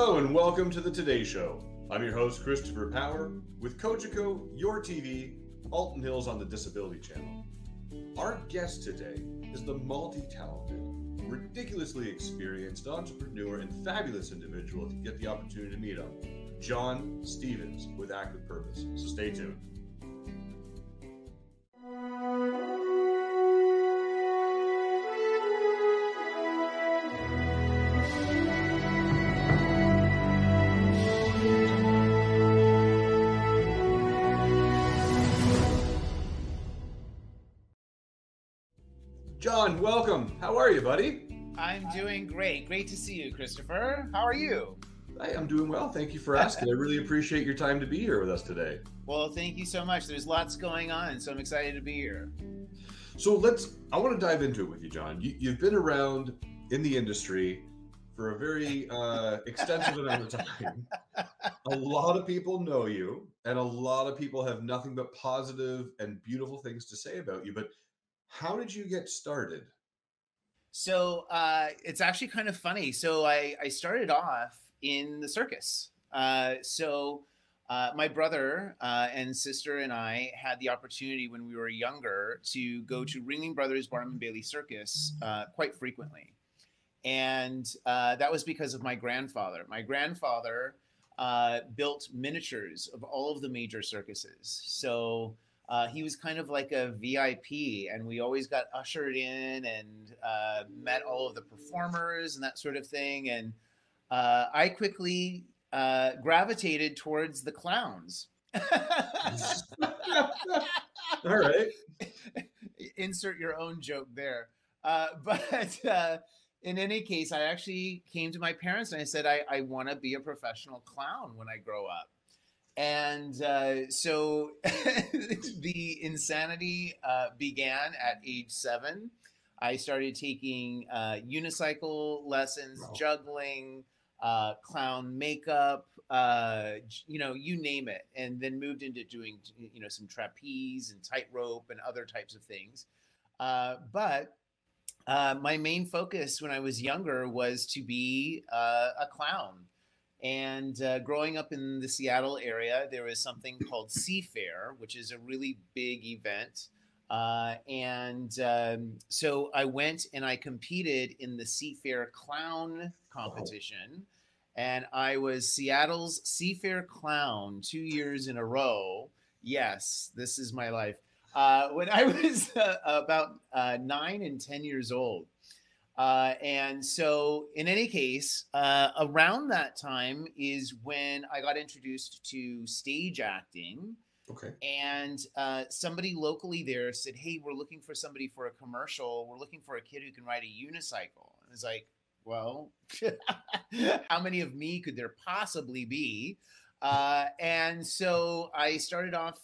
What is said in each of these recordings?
Hello and welcome to the Today Show. I'm your host, Christopher Power, with Cogeco, Your TV, Halton Hills on the Disability Channel. Our guest today is the multi-talented, ridiculously experienced entrepreneur and fabulous individual if you get the opportunity to meet him, John Stevens with Act with Purpose. So stay tuned. John, welcome. How are you, buddy? I'm doing great. Great to see you, Christopher. How are you? I'm doing well. Thank you for asking. I really appreciate your time to be here with us today. Well, thank you so much. There's lots going on, so I'm excited to be here. So I want to dive into it with you, John. You've been around in the industry for a very extensive amount of time. A lot of people know you, and a lot of people have nothing but positive and beautiful things to say about you. But how did you get started? So it's actually kind of funny. So I started off in the circus. My brother and sister and I had the opportunity when we were younger to go to Ringling Brothers Barnum and Bailey Circus quite frequently. And that was because of my grandfather. My grandfather built miniatures of all of the major circuses. So he was kind of like a VIP, and we always got ushered in and met all of the performers and that sort of thing. And I quickly gravitated towards the clowns. All right. Insert your own joke there. But in any case, I actually came to my parents and I said, I want to be a professional clown when I grow up. And so the insanity began at age 7. I started taking unicycle lessons, juggling, clown makeup, you name it, and then moved into doing, some trapeze and tightrope and other types of things. But my main focus when I was younger was to be a clown. And growing up in the Seattle area, there was something called Seafair, which is a really big event. So I went and I competed in the Seafair Clown competition. And I was Seattle's Seafair Clown 2 years in a row. Yes, this is my life. When I was about 9 and 10 years old. And so in any case, around that time is when I got introduced to stage acting. Okay. And somebody locally there said, hey, we're looking for somebody for a commercial. We're looking for a kid who can ride a unicycle. And it's like, well, how many of me could there possibly be? And so I started off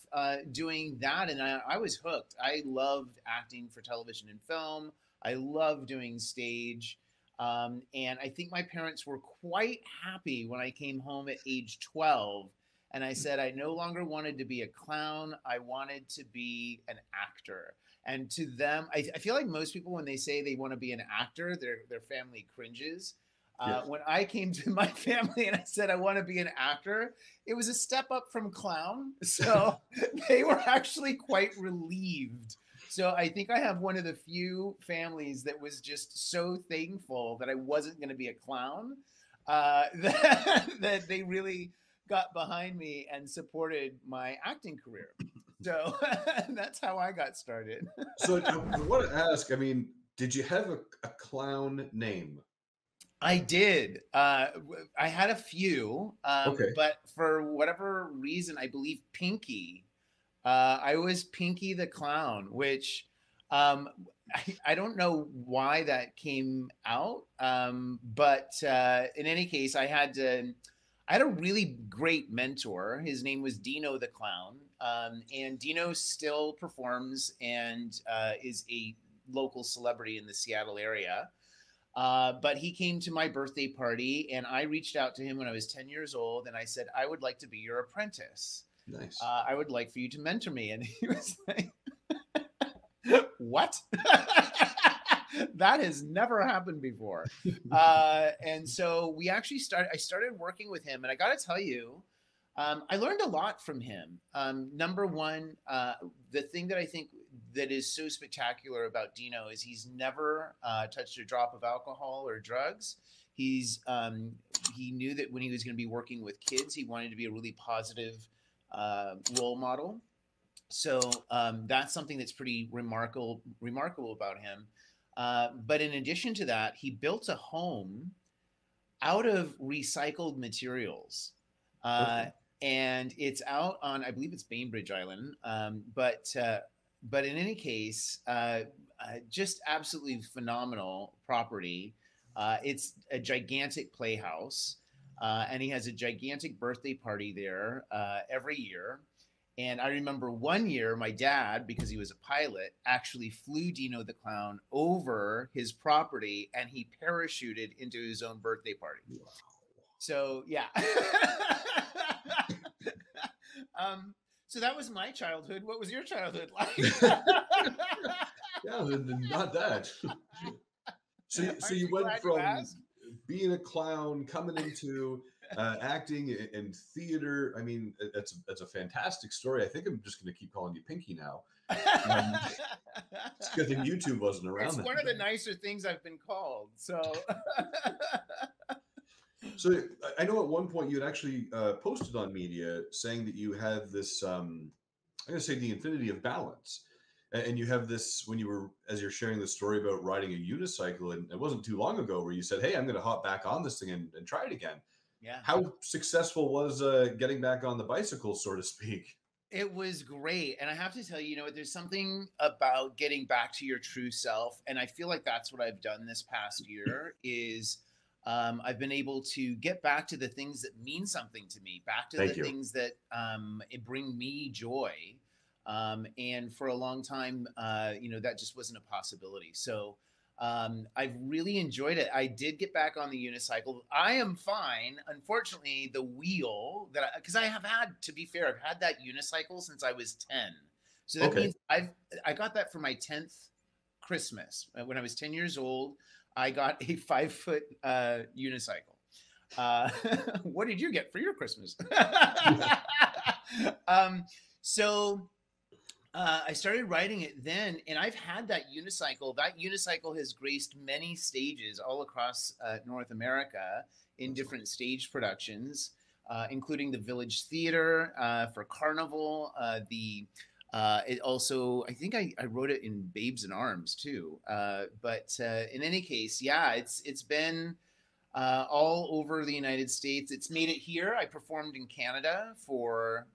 doing that, and I was hooked. I loved acting for television and film. I love doing stage. And I think my parents were quite happy when I came home at age 12. And I said, I no longer wanted to be a clown. I wanted to be an actor. And to them, I feel like most people, when they say they want to be an actor, their family cringes. Yes. When I came to my family and I said, I want to be an actor, it was a step up from clown. So they were actually quite relieved. So I think I have one of the few families that was just so thankful that I wasn't going to be a clown, that they really got behind me and supported my acting career. So that's how I got started. So I want to ask, did you have a clown name? I did. I had a few, okay. But for whatever reason, I believe Pinky. I was Pinky the Clown, which I don't know why that came out. But in any case, I had a really great mentor. His name was Dino the Clown. And Dino still performs and is a local celebrity in the Seattle area. But he came to my birthday party, and I reached out to him when I was 10 years old, and I said, I would like to be your apprentice. Nice. I would like for you to mentor me. And he was like, what? That has never happened before. And so I started working with him, and I got to tell you, I learned a lot from him. Number one, the thing that I think that is so spectacular about Dino is he's never touched a drop of alcohol or drugs. He knew that when he was going to be working with kids, he wanted to be a really positive role model. So that's something that's pretty remarkable about him. But in addition to that, he built a home out of recycled materials. And it's out on, I believe it's Bainbridge Island. But in any case, just absolutely phenomenal property. It's a gigantic playhouse, and he has a gigantic birthday party there every year. And I remember one year, my dad, because he was a pilot, actually flew Dino the Clown over his property, and he parachuted into his own birthday party. Wow. So, yeah. So that was my childhood. What was your childhood like? Yeah, not that. So you went from being a clown, coming into acting and theater. I mean, that's a fantastic story. I think I'm just going to keep calling you Pinky now. It's a good thing YouTube wasn't around. It's one of the nicer things I've been called. So. So I know at one point you had actually posted on media saying that you had this, I'm going to say the infinity of balance. And you have this when as you're sharing the story about riding a unicycle, and it wasn't too long ago where you said, hey, I'm going to hop back on this thing and try it again. Yeah. How successful was getting back on the bicycle, so to speak? It was great. And I have to tell you, there's something about getting back to your true self. And I feel like that's what I've done this past year is I've been able to get back to the things that mean something to me, back to things that bring me joy. And for a long time, that just wasn't a possibility. So I've really enjoyed it. I did get back on the unicycle. I am fine. Unfortunately, the wheel because I have had, to be fair, I've had that unicycle since I was 10. So that means I got that for my 10th Christmas. When I was 10 years old, I got a 5-foot unicycle. What did you get for your Christmas? So I started riding it then, and I've had that unicycle. That unicycle has graced many stages all across North America in different stage productions, including the Village Theater for Carnival. It also, I think I wrote it in Babes in Arms too. But in any case, yeah, it's been all over the United States. It's made it here. I performed in Canada for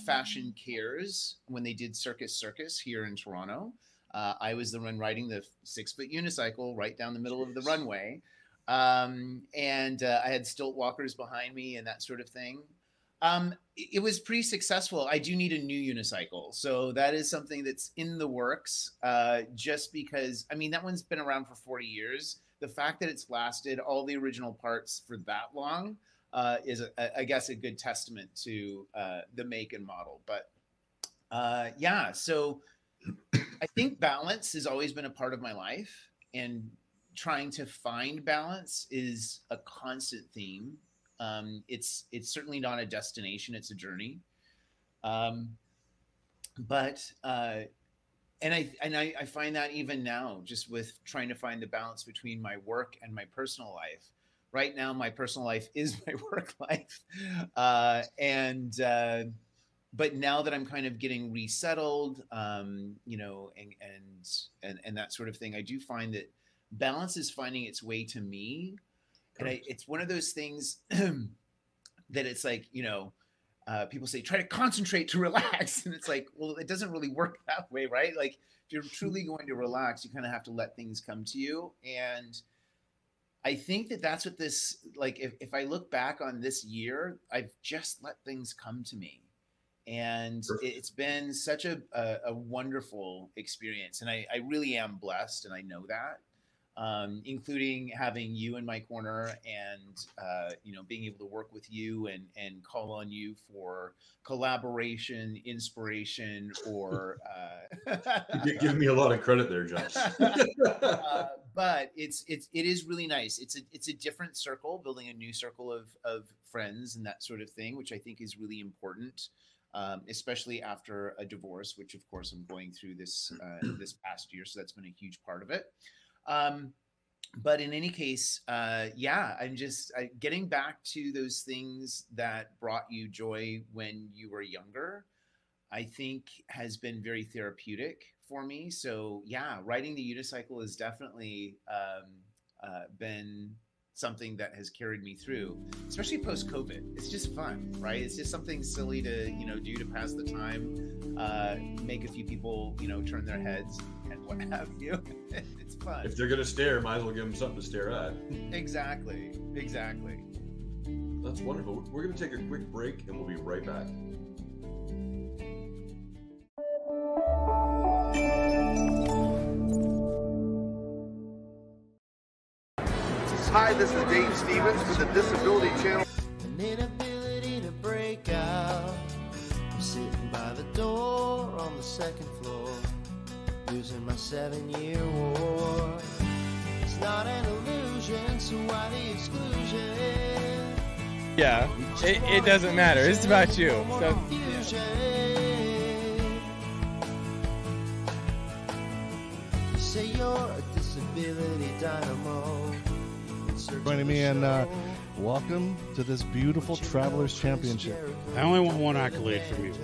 Fashion Cares when they did Circus here in Toronto. I was the one riding the 6-foot unicycle right down the middle of the runway. And I had stilt walkers behind me and that sort of thing. It was pretty successful. I do need a new unicycle. So that is something that's in the works, just because, that one's been around for 40 years. The fact that it's lasted all the original parts for that long is, I guess, a good testament to the make and model. But yeah, so I think balance has always been a part of my life, and trying to find balance is a constant theme. It's certainly not a destination; it's a journey. And I find that even now, just with trying to find the balance between my work and my personal life. Right now, my personal life is my work life, but now that I'm kind of getting resettled, and that sort of thing, I do find that balance is finding its way to me. And it's one of those things that it's like, people say, try to concentrate to relax. And it's like, well, it doesn't really work that way, right? Like, if you're truly going to relax, you kind of have to let things come to you. And I think that that's what this, like, if I look back on this year, I've just let things come to me. And it's been such a wonderful experience. And I really am blessed, and I know that. Including having you in my corner and, being able to work with you and call on you for collaboration, inspiration, or... You give me a lot of credit there, John. but it is really nice. It's a different circle, building a new circle of friends and that sort of thing, which I think is really important, especially after a divorce, which of course I'm going through this this past year. So that's been a huge part of it. But in any case, yeah, I'm just getting back to those things that brought you joy when you were younger, I think has been very therapeutic for me. So yeah, riding the unicycle has definitely been something that has carried me through, especially post-COVID. It's just fun, right? It's just something silly to, do to pass the time, make a few people, turn their heads and what have you. It's fun. If they're going to stare, might as well give them something to stare at. Exactly. That's wonderful. We're going to take a quick break and we'll be right back. Hi, this is Dave Stevens with the Disability Channel. An inability to break out. I'm sitting by the door on the second floor, losing my 7-year war. It's not an illusion, so why the exclusion? Yeah, it doesn't matter. It's about you. So, You say you're a disability dynamo. Joining me, and welcome to this beautiful Travelers Championship. I only want one accolade from you.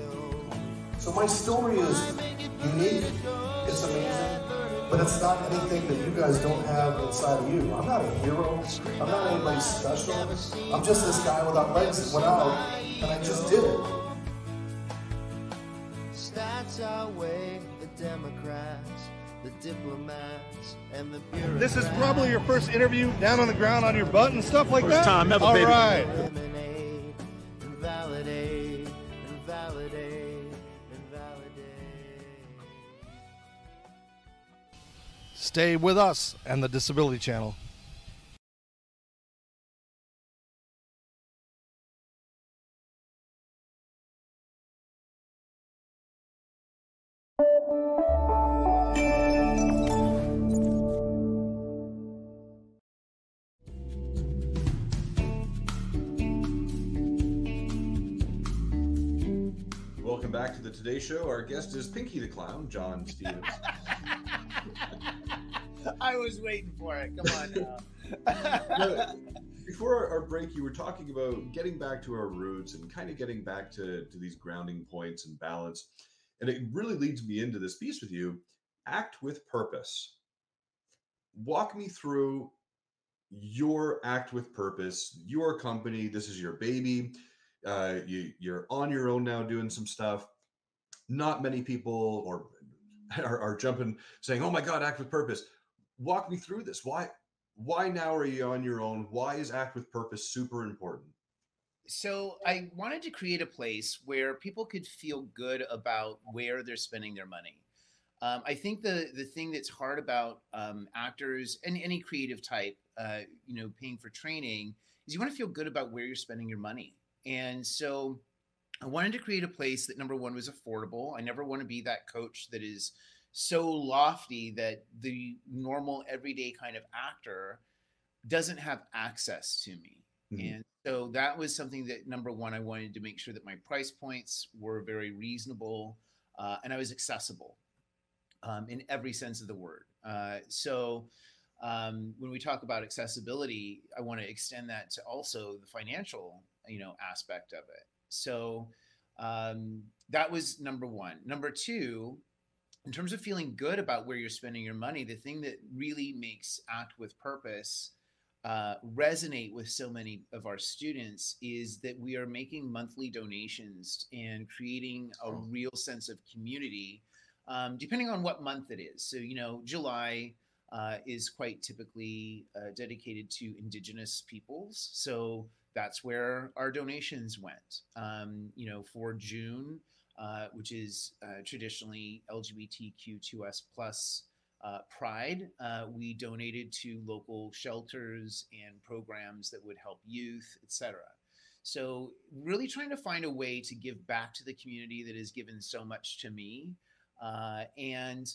So my story is unique, it's amazing, but it's not anything that you guys don't have inside of you. I'm not a hero, I'm not anybody special, I'm just this guy without legs that went out, and I just did it. Stats outweigh the Democrats, the diplomats, and the bureaucrats. This is probably your first interview down on the ground on your butt and stuff like that? First time ever, All baby. right. Eliminate, invalidate, invalidate, invalidate. Stay with us and the Disability Channel. Welcome back to the Today Show. Our guest is Pinky the Clown, John Stevens. I was waiting for it. Come on now. Before our break, you were talking about getting back to our roots and kind of getting back to these grounding points and balance. And it really leads me into this piece with you. Act with purpose. Walk me through your act with purpose, your company. This is your baby. You're on your own now doing some stuff. Not many people are jumping saying, oh my God, act with purpose. Walk me through this. Why now are you on your own? Why is act with purpose super important? So I wanted to create a place where people could feel good about where they're spending their money. I think the thing that's hard about actors and any creative type, paying for training is you want to feel good about where you're spending your money. And so I wanted to create a place that, number one, was affordable. I never want to be that coach that is so lofty that the normal everyday kind of actor doesn't have access to me. Mm-hmm. And so that was something that, number one, I wanted to make sure that my price points were very reasonable and I was accessible in every sense of the word. So when we talk about accessibility, I want to extend that to also the financial, aspect of it. So that was number one. Number two, in terms of feeling good about where you're spending your money, the thing that really makes Act with Purpose resonate with so many of our students is that we are making monthly donations and creating a real sense of community, depending on what month it is. So, July is quite typically dedicated to Indigenous peoples. So that's where our donations went. For June, which is traditionally LGBTQ2S plus Pride, we donated to local shelters and programs that would help youth, etc. So really trying to find a way to give back to the community that has given so much to me. And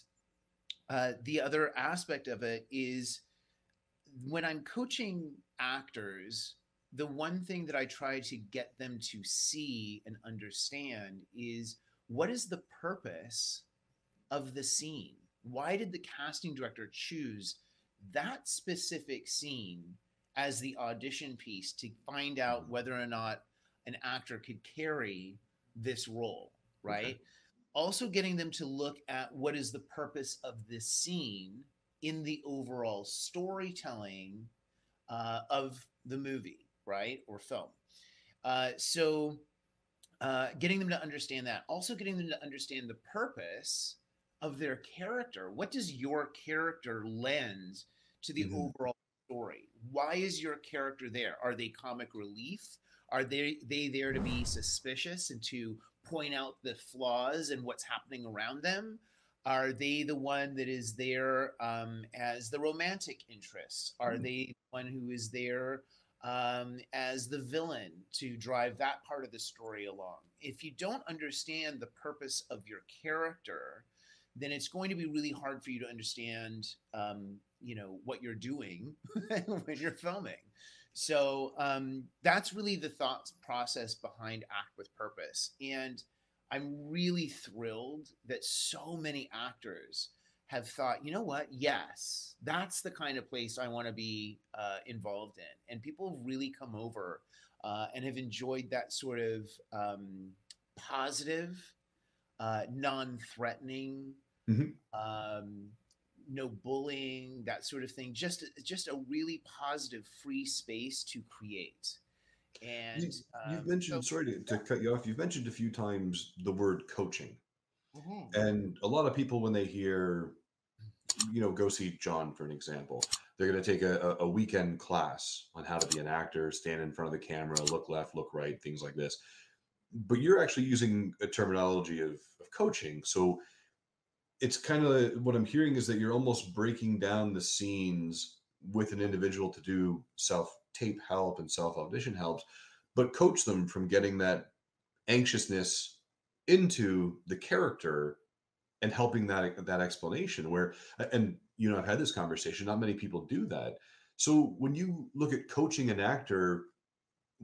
the other aspect of it is when I'm coaching actors, the one thing that I try to get them to see and understand is what is the purpose of the scene? Why did the casting director choose that specific scene as the audition piece to find out whether or not an actor could carry this role, right? Okay. Also getting them to look at what is the purpose of this scene in the overall storytelling of the movie, right? Or film. So getting them to understand that. Also getting them to understand the purpose of their character. What does your character lend to the overall story? Why is your character there? Are they comic relief? Are they there to be suspicious and to point out the flaws and what's happening around them? Are they the one that is there as the romantic interest? Are they the one who is there as the villain to drive that part of the story along? If you don't understand the purpose of your character, then it's going to be really hard for you to understand, what you're doing when you're filming. So that's really the thought process behind Act with Purpose. And I'm really thrilled that so many actors have thought, you know what? Yes, that's the kind of place I want to be involved in. And people have really come over and have enjoyed that sort of positive, non-threatening, no bullying, that sort of thing. Just a really positive, free space to create. And you've mentioned, sorry to cut you off, you've mentioned a few times the word coaching. And a lot of people, when they hear, go see John, for an example, they're going to take a weekend class on how to be an actor, stand in front of the camera, look left, look right, things like this. But you're actually using a terminology of coaching. So it's kind of what I'm hearing is that you're almost breaking down the scenes with an individual to do self-tape help and self-audition helps, but coach them from getting that anxiousness into the character and helping that explanation where, and I've had this conversation, not many people do that. So when you look at coaching an actor,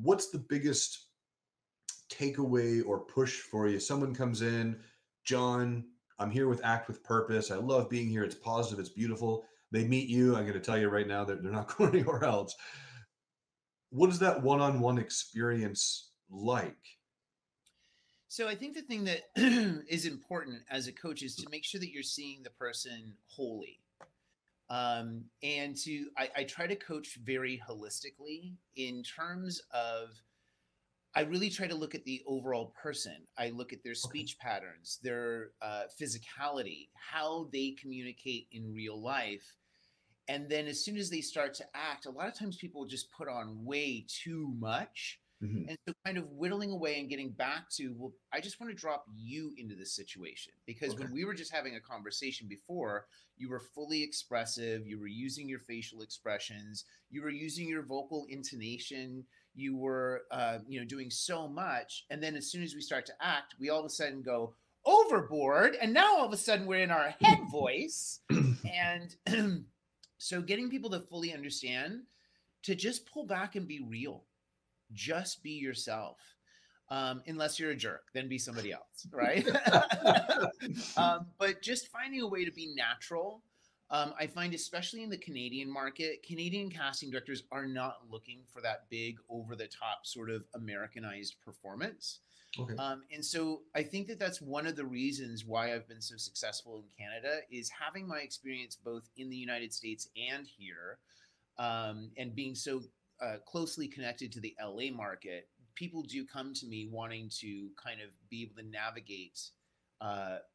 what's the biggest takeaway or push for you? Someone comes in, John, I'm here with Act with Purpose. I love being here. It's positive. It's beautiful. They meet you. I'm going to tell you right now that they're not going anywhere else. What is that one-on-one experience like? So I think the thing that is important as a coach is to make sure that you're seeing the person wholly. And I try to coach very holistically in terms of, I really try to look at the overall person. I look at their speech patterns, their physicality, how they communicate in real life. And then as soon as they start to act, a lot of times people just put on way too much. And so kind of whittling away and getting back to, well, I just want to drop you into this situation. Because when we were just having a conversation before, you were fully expressive, you were using your facial expressions, you were using your vocal intonation, you were doing so much. And then as soon as we start to act, we all of a sudden go overboard. And now all of a sudden we're in our head voice. And so getting people to fully understand, to just pull back and be real. Just be yourself. Unless you're a jerk, then be somebody else, right? But just finding a way to be natural. I find, especially in the Canadian market, Canadian casting directors are not looking for that big, over-the-top sort of Americanized performance. And so I think that that's one of the reasons why I've been so successful in Canada, is having my experience both in the United States and here, and being so closely connected to the LA market. People do come to me wanting to kind of be able to navigate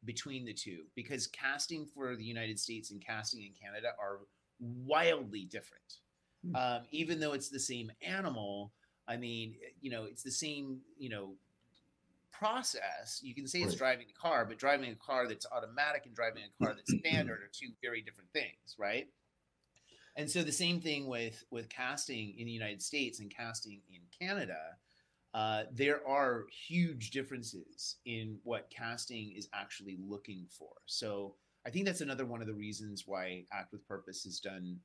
between the two, because casting for the United States and casting in Canada are wildly different. Even though it's the same animal, I mean, it's the same, process. You can say it's driving a car, but driving a car that's automatic and driving a car that's standard are two very different things, right? And so the same thing with casting in the United States and casting in Canada. There are huge differences in what casting is actually looking for. So I think that's another one of the reasons why Act with Purpose has done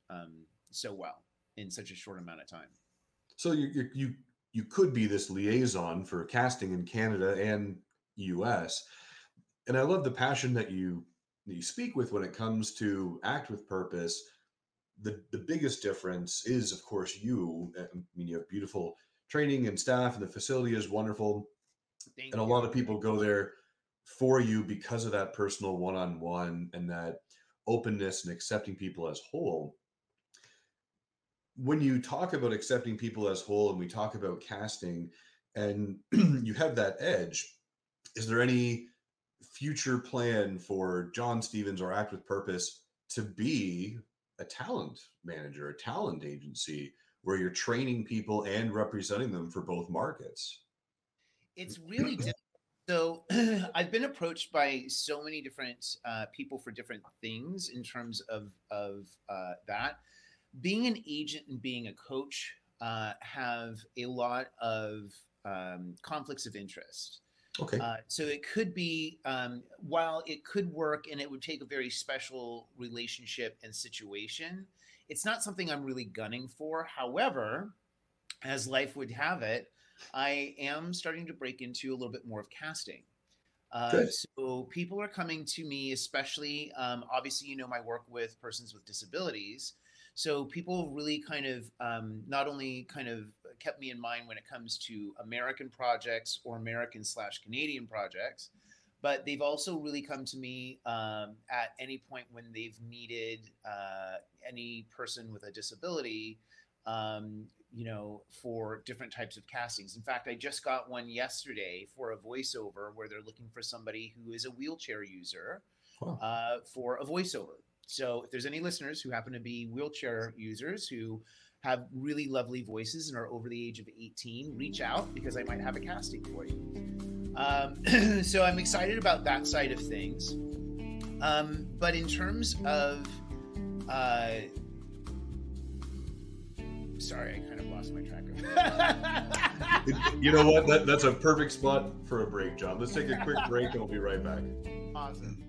so well in such a short amount of time. So you could be this liaison for casting in Canada and US. And I love the passion that you speak with when it comes to Act with Purpose. The biggest difference is, of course, you. I mean, you have beautiful training and staff, and the facility is wonderful. Thank and you. A lot of people go there for you because of that personal one-on-one and that openness and accepting people as whole. When you talk about accepting people as whole and we talk about casting and you have that edge, is there any future plan for John Stevens or Act with Purpose to be a talent manager, a talent agency where you're training people and representing them for both markets? It's really difficult. So I've been approached by so many different people for different things in terms of that. Being an agent and being a coach have a lot of conflicts of interest. Okay. So it could be, while it could work and it would take a very special relationship and situation, it's not something I'm really gunning for. However, as life would have it, I am starting to break into a little bit more of casting. So people are coming to me, especially, obviously, my work with persons with disabilities. So people really kind of not only kind of kept me in mind when it comes to American projects or American/Canadian projects, but they've also really come to me at any point when they've needed any person with a disability, for different types of castings. In fact, I just got one yesterday for a voiceover where they're looking for somebody who is a wheelchair user for a voiceover. So if there's any listeners who happen to be wheelchair users who have really lovely voices and are over the age of 18, reach out because I might have a casting for you. So I'm excited about that side of things. But in terms of, sorry, I kind of lost my track of. You know what? That's a perfect spot for a break, John. Let's take a quick break and we'll be right back. Awesome.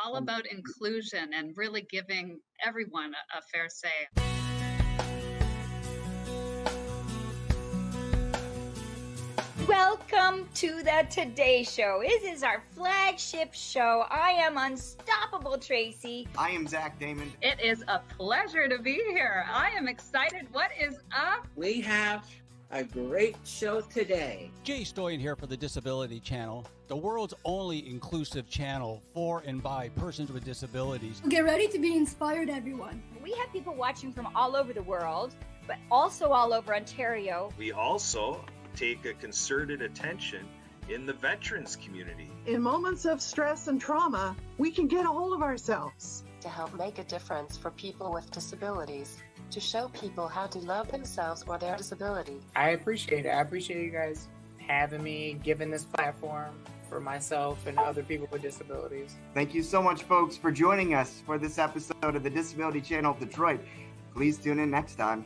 All about inclusion and really giving everyone a fair say. Welcome to the Today Show. This is our flagship show. I am Unstoppable Tracy. I am Zach Damon. It is a pleasure to be here. I am excited. What is up? We have a great show today. Jay Stoyan here for the Disability Channel, the world's only inclusive channel for and by persons with disabilities. Get ready to be inspired, everyone. We have people watching from all over the world, but also all over Ontario. We also take a concerted attention in the veterans community. In moments of stress and trauma, we can get a hold of ourselves. To help make a difference for people with disabilities, to show people how to love themselves or their disability. I appreciate it. I appreciate you guys having me, giving this platform for myself and other people with disabilities. Thank you so much, folks, for joining us for this episode of the Disability Channel of Detroit. Please tune in next time.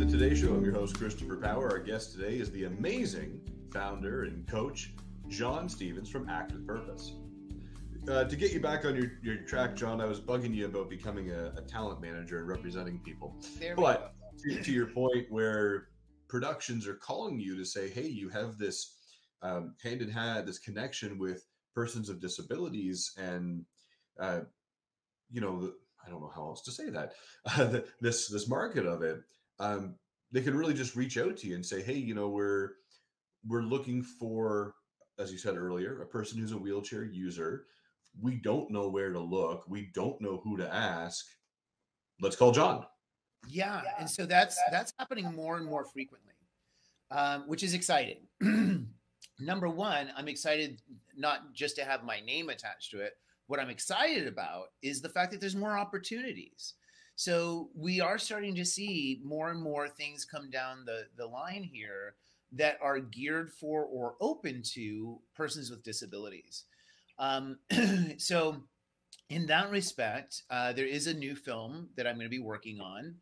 Today Show. I'm your host, Christopher Power. Our guest today is the amazing founder and coach, John Stevens from Act with Purpose. To get you back on your track, John, I was bugging you about becoming a talent manager and representing people. But to your point where productions are calling you to say, hey, you have this hand in hand, this connection with persons of disabilities and, I don't know how else to say that, this market of it. They can really just reach out to you and say, hey, we're looking for, as you said earlier, a person who's a wheelchair user. We don't know where to look. We don't know who to ask. Let's call John. Yeah. And so that's happening more and more frequently, which is exciting. Number one, I'm excited not just to have my name attached to it, what I'm excited about is the fact that there's more opportunities. So we are starting to see more and more things come down the line here that are geared for or open to persons with disabilities. So in that respect, there is a new film that I'm going to be working on.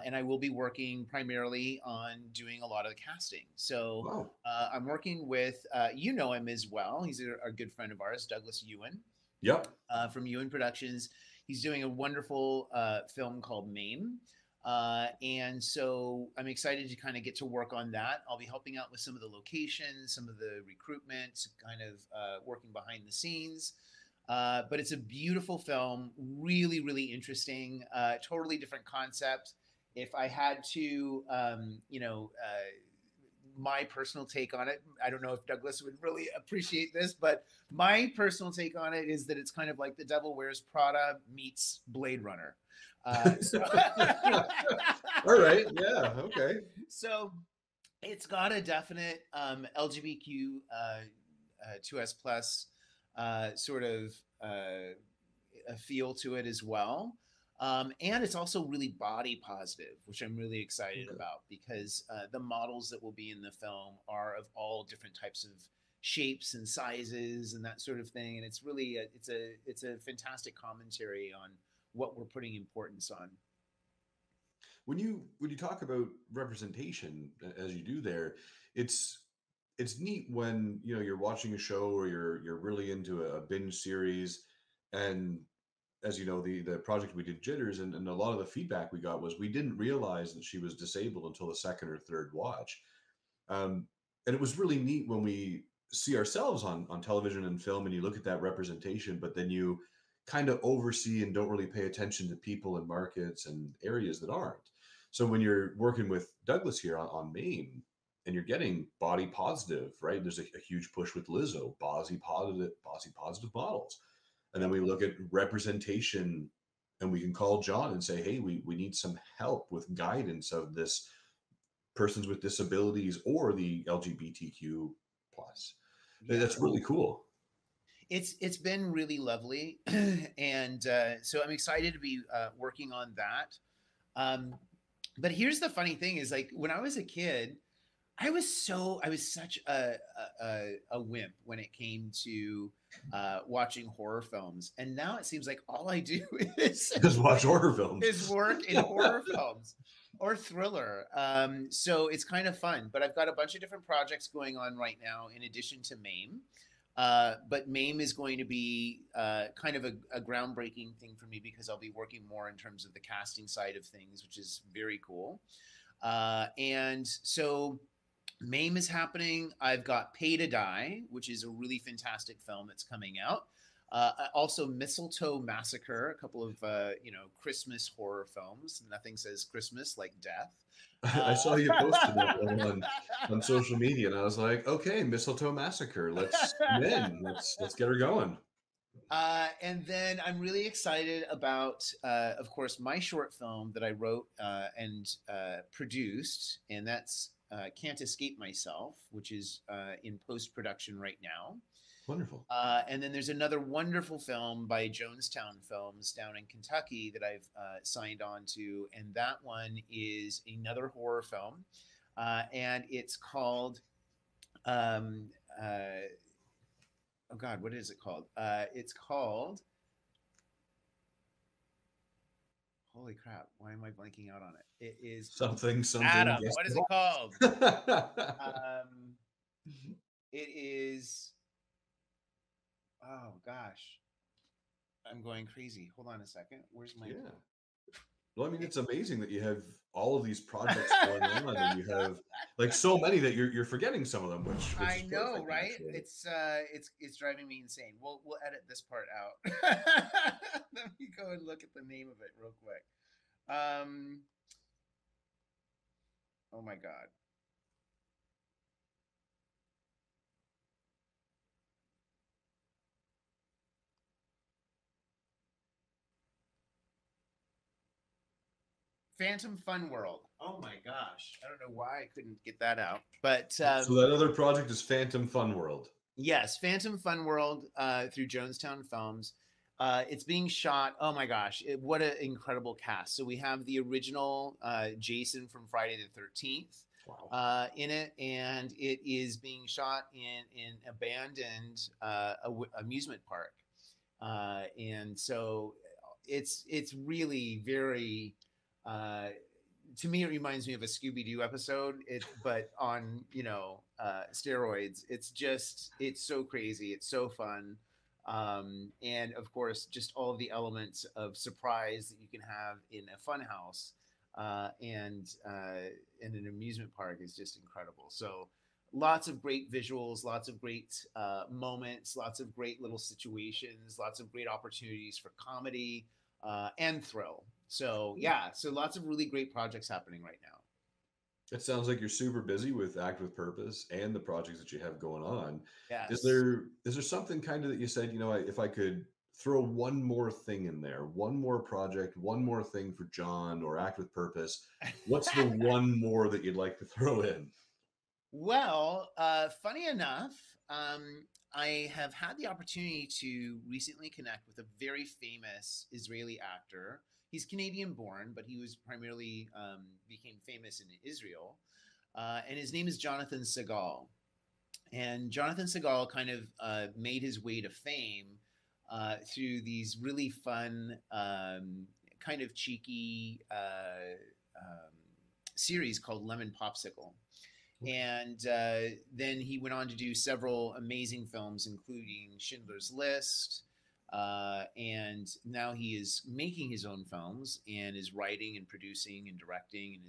And I will be working primarily on doing a lot of the casting. So I'm working with, you know him as well. He's a good friend of ours, Douglas Ewan. Yep. From Ewan Productions. He's doing a wonderful film called MAME. And so I'm excited to kind of get to work on that. I'll be helping out with some of the locations, some of the recruitment, kind of working behind the scenes. But it's a beautiful film, really, really interesting, totally different concept. If I had to, my personal take on it, I don't know if Douglas would really appreciate this, but my personal take on it is that it's kind of like The Devil Wears Prada meets Blade Runner. All right. Yeah. Okay. So it's got a definite LGBTQ 2S plus sort of a feel to it as well. And it's also really body positive, which I'm really excited about, because the models that will be in the film are of all different types of shapes and sizes and that sort of thing. And it's really it's a fantastic commentary on what we're putting importance on. When you talk about representation, as you do there, it's neat when you're watching a show or you're really into a binge series, and as you know, the project we did, Jitters, and a lot of the feedback we got was we didn't realize that she was disabled until the second or third watch. And it was really neat when we see ourselves on television and film, and you look at that representation, but then you kind of oversee and don't really pay attention to people and markets and areas that aren't. So when you're working with Douglas here on MAME, and you're getting body positive, right? There's a huge push with Lizzo, body positive models. And then we look at representation, and we can call John and say, hey, we need some help with guidance of this persons with disabilities or the LGBTQ plus. Yeah. That's really cool. It's been really lovely. And so I'm excited to be working on that. But here's the funny thing is, like, when I was a kid, I was such a wimp when it came to watching horror films, and now it seems like all I do is watch horror films, is work in horror films or thriller. So it's kind of fun. But I've got a bunch of different projects going on right now in addition to MAME. But MAME is going to be kind of a groundbreaking thing for me, because I'll be working more in terms of the casting side of things, which is very cool. And so MAME is happening. I've got Pay to Die, which is a really fantastic film that's coming out. Also Mistletoe Massacre, a couple of Christmas horror films. Nothing says Christmas like death. I saw you posted that one on social media, and I was like, okay, Mistletoe Massacre. Let's get her going. And then I'm really excited about, of course, my short film that I wrote and produced, and that's Can't Escape Myself, which is in post-production right now. Wonderful. And then there's another wonderful film by Jonestown Films down in Kentucky that I've signed on to, and that one is another horror film, and it's called, oh God, what is it called? It's called, holy crap, why am I blanking out on it? It is something. Adam, what is it called? It is, oh gosh, I'm going crazy. Hold on a second. Where's my? Yeah. Well, I mean, it's amazing that you have all of these projects going on, and you have like so many that you're forgetting some of them. Which I know, perfect, right? Actually. It's driving me insane. We'll edit this part out. Let me go and look at the name of it real quick. Oh my God. Phantom Fun World. Oh my gosh. I don't know why I couldn't get that out. But so that other project is Phantom Fun World. Yes, Phantom Fun World through Jonestown Films. It's being shot. Oh my gosh, what an incredible cast! So we have the original Jason from Friday the 13th in it, and it is being shot in an abandoned amusement park, and so it's really very. To me, it reminds me of a Scooby-Doo episode, but on steroids. It's so crazy. It's so fun. And of course, just all of the elements of surprise that you can have in a fun house and in an amusement park is just incredible. So lots of great visuals, lots of great moments, lots of great little situations, lots of great opportunities for comedy and thrill. So yeah, so lots of really great projects happening right now. It sounds like you're super busy with Act with Purpose and the projects that you have going on. Yes. Is there something kind of that you said, if I could throw one more thing in there, one more project, one more thing for John or Act with Purpose, what's the one more that you'd like to throw in? Well, funny enough, I have had the opportunity to recently connect with a very famous Israeli actor. He's Canadian born, but he was primarily became famous in Israel. And his name is Jonathan Segal. And Jonathan Segal kind of made his way to fame through these really fun, kind of cheeky series called Lemon Popsicle. And then he went on to do several amazing films, including Schindler's List. And now he is making his own films and is writing and producing and directing, and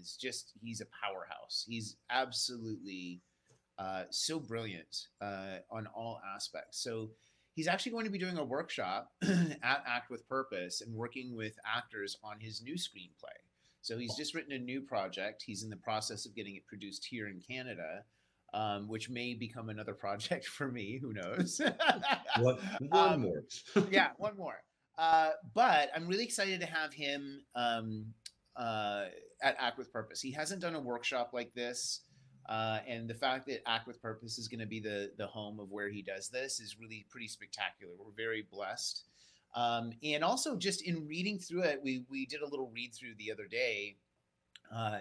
he's a powerhouse. He's absolutely so brilliant on all aspects. So he's actually going to be doing a workshop at Act with Purpose and working with actors on his new screenplay. So he's just written a new project. He's in the process of getting it produced here in Canada, which may become another project for me. Who knows? One more. Yeah, one more. But I'm really excited to have him at Act with Purpose. He hasn't done a workshop like this. And the fact that Act with Purpose is going to be the home of where he does this is really pretty spectacular. We're very blessed. And also just in reading through it, we did a little read through the other day,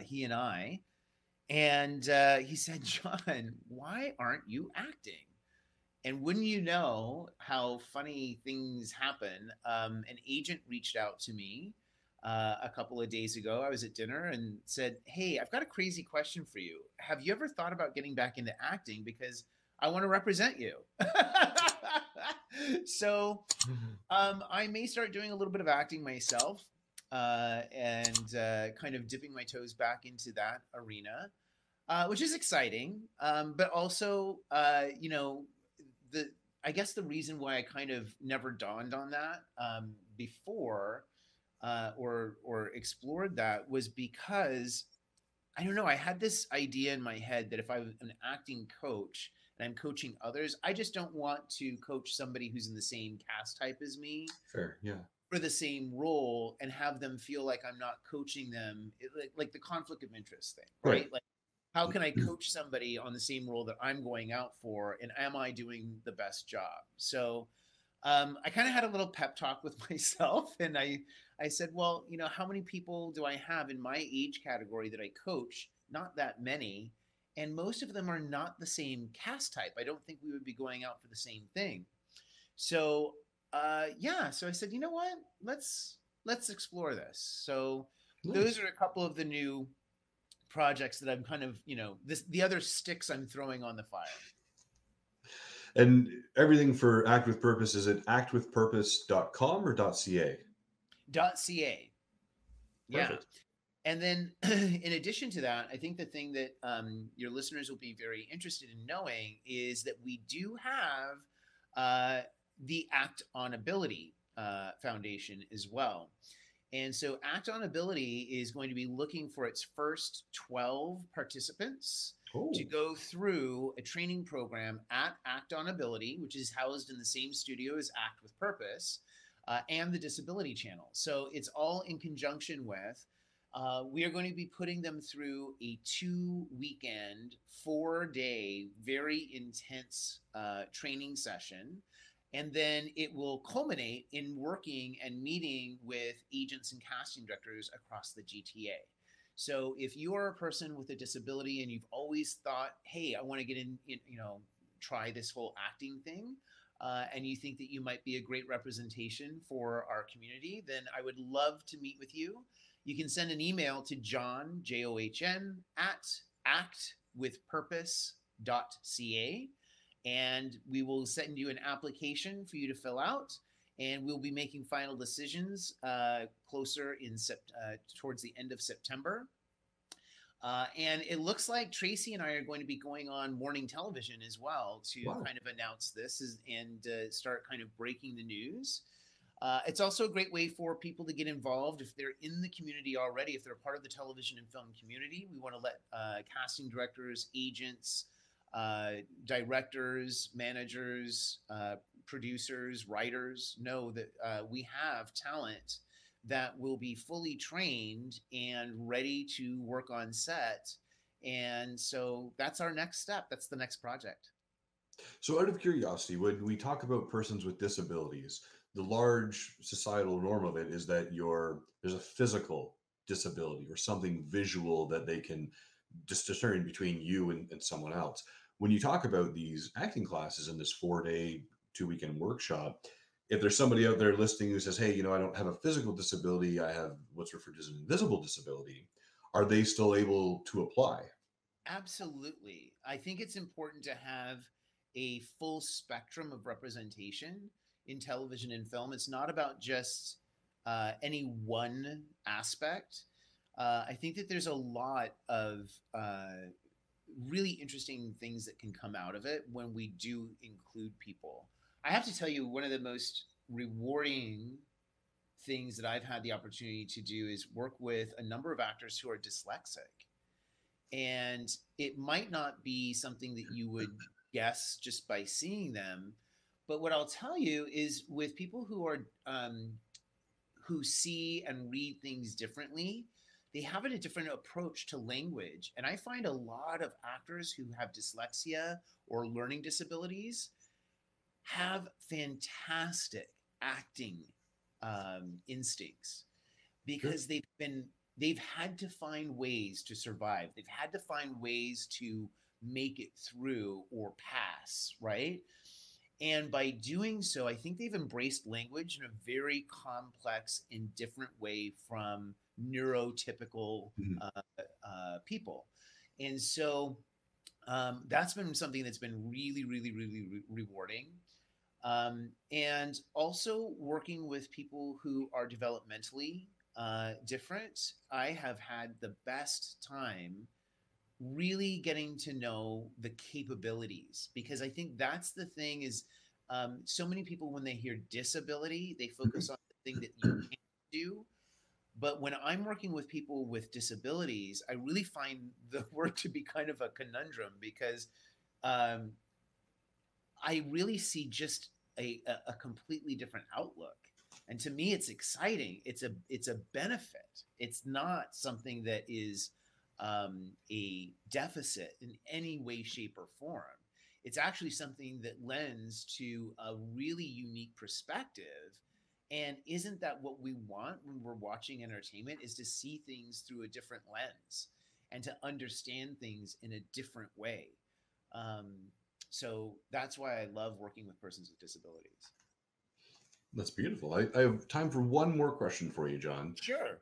he and I, and he said, John, why aren't you acting? And wouldn't you know how funny things happen? An agent reached out to me a couple of days ago. I was at dinner and said, hey, I've got a crazy question for you. Have you ever thought about getting back into acting? Because I want to represent you. So I may start doing a little bit of acting myself and kind of dipping my toes back into that arena, which is exciting. But also, I guess the reason why I kind of never dawned on that before or explored that was because, I don't know, I had this idea in my head that if I was an acting coach and I'm coaching others, I just don't want to coach somebody who's in the same cast type as me. Fair, yeah. For the same role and have them feel like I'm not coaching them, like the conflict of interest thing, right? Like, how can I coach somebody on the same role that I'm going out for, and am I doing the best job? So I kind of had a little pep talk with myself, and I said, well, how many people do I have in my age category that I coach? Not that many. And most of them are not the same cast type. I don't think we would be going out for the same thing. So so I said, you know what? Let's explore this. So those are a couple of the new projects that I'm kind of, the other sticks I'm throwing on the fire. And everything for Act with Purpose is at actwithpurpose.com or .ca? .ca. Yeah. Perfect. And then in addition to that, I think the thing that your listeners will be very interested in knowing is that we do have the Act on Ability Foundation as well. And so Act on Ability is going to be looking for its first 12 participants to go through a training program at Act on Ability, which is housed in the same studio as Act with Purpose and the Disability Channel. So it's all in conjunction with we are going to be putting them through a 2-weekend, 4-day, very intense training session And then it will culminate in working and meeting with agents and casting directors across the GTA. So if you are a person with a disability and you've always thought, hey, I want to get in, try this whole acting thing, and you think that you might be a great representation for our community, then I would love to meet with you. You can send an email to John, John, at actwithpurpose.ca, and we will send you an application for you to fill out, and we'll be making final decisions closer towards the end of September. And it looks like Tracy and I are going to be going on morning television as well to kind of announce this and start kind of breaking the news. It's also a great way for people to get involved if they're in the community already, if they're part of the television and film community. We want to let casting directors, agents, directors, managers, producers, writers know that we have talent that will be fully trained and ready to work on set. And so that's our next step. That's the next project. So out of curiosity, when we talk about persons with disabilities, the large societal norm of it is that there's a physical disability or something visual that they can discern between you and someone else. When you talk about these acting classes in this 4-day, 2-weekend workshop, if there's somebody out there listening who says, hey, I don't have a physical disability, I have what's referred to as an invisible disability, are they still able to apply? Absolutely. I think it's important to have a full spectrum of representation in television and film. It's not about just any one aspect. I think that there's a lot of really interesting things that can come out of it when we do include people. I have to tell you, one of the most rewarding things that I've had the opportunity to do is work with a number of actors who are dyslexic. And it might not be something that you would guess just by seeing them. But what I'll tell you is with people who are who see and read things differently, they have a different approach to language. And I find a lot of actors who have dyslexia or learning disabilities have fantastic acting instincts because they've had to find ways to survive. They've had to find ways to make it through or pass, right? And by doing so, I think they've embraced language in a very complex and different way from neurotypical people. And so that's been something that's been really, really, really rewarding. And also working with people who are developmentally different, I have had the best time really getting to know the capabilities, because I think that's the thing is so many people, when they hear disability, they focus on the thing that you can't do. But when I'm working with people with disabilities, I really find the work to be kind of a conundrum, because I really see just a completely different outlook. And to me, it's exciting. It's a benefit. It's not something that is a deficit in any way, shape, or form. It's actually something that lends to a really unique perspective. And isn't that what we want when we're watching entertainment, is to see things through a different lens and to understand things in a different way? So that's why I love working with persons with disabilities. That's beautiful. I have time for one more question for you, John. Sure.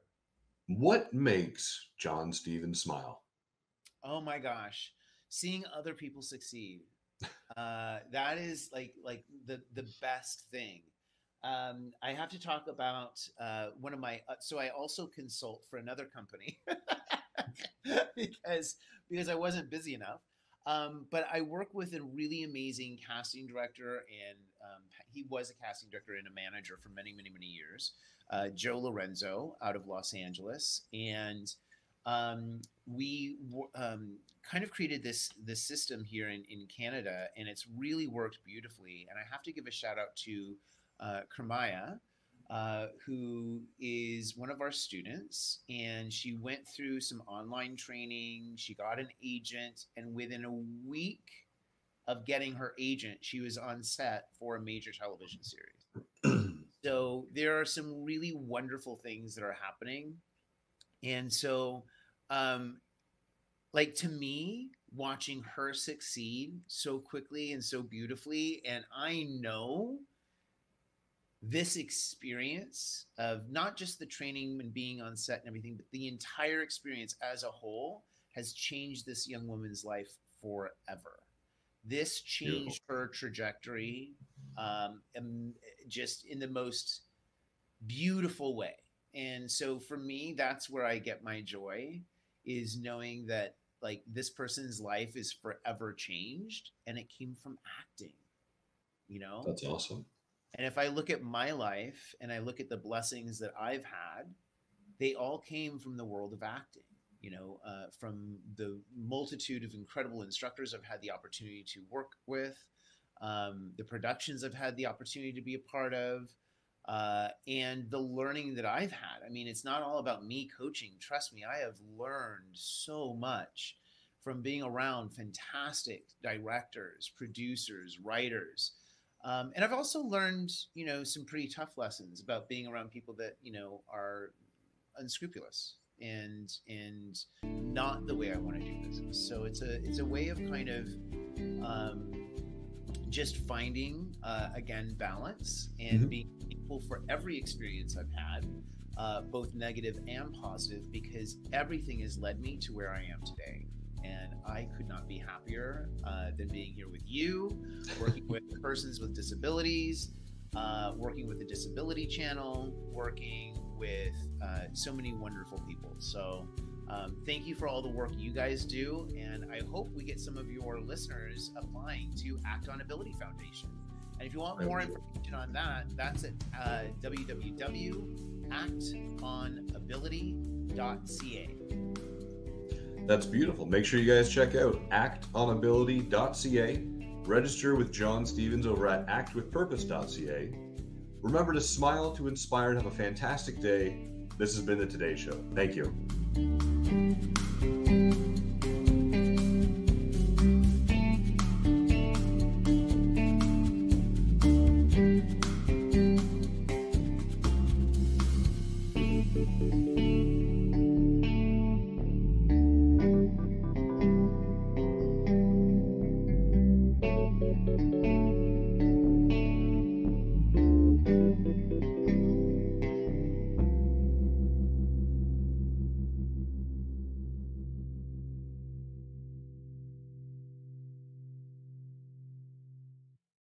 What makes John Stevens smile? Oh my gosh, seeing other people succeed. That is like the best thing. I have to talk about one of my. So I also consult for another company because I wasn't busy enough. But I work with a really amazing casting director, and he was a casting director and a manager for many, many, many years. Joe Lorenzo out of Los Angeles, and we kind of created this system here in Canada, and it's really worked beautifully. And I have to give a shout out to Kermaya, who is one of our students, and she went through some online training. She got an agent, and within a week of getting her agent. She was on set for a major television series. So there are some really wonderful things that are happening. And so, like, to me, watching her succeed so quickly and so beautifully, and I know this experience of not just the training and being on set and everything, but the entire experience as a whole has changed this young woman's life forever. This changed her trajectory, just in the most beautiful way. And so for me, that's where I get my joy, is knowing that, like, this person's life is forever changed, and it came from acting, you know? That's awesome. And if I look at my life and I look at the blessings that I've had, they all came from the world of acting, you know, from the multitude of incredible instructors I've had the opportunity to work with, the productions I've had the opportunity to be a part of, and the learning that I've had. I mean, it's not all about me coaching. Trust me, I have learned so much from being around fantastic directors, producers, writers. And I've also learned, you know, some pretty tough lessons about being around people that, you know, are unscrupulous and not the way I want to do business. So it's a way of kind of just finding, again, balance and being thankful for every experience I've had, both negative and positive, because everything has led me to where I am today. And I could not be happier than being here with you, working with persons with disabilities, working with the Disability Channel, working with so many wonderful people. So thank you for all the work you guys do. And I hope we get some of your listeners applying to Act on Ability Foundation. And if you want more information on that, that's at www.actonability.ca. That's beautiful. Make sure you guys check out actonability.ca. Register with John Stevens over at actwithpurpose.ca. Remember to smile, to inspire, and have a fantastic day. This has been The Today Show. Thank you.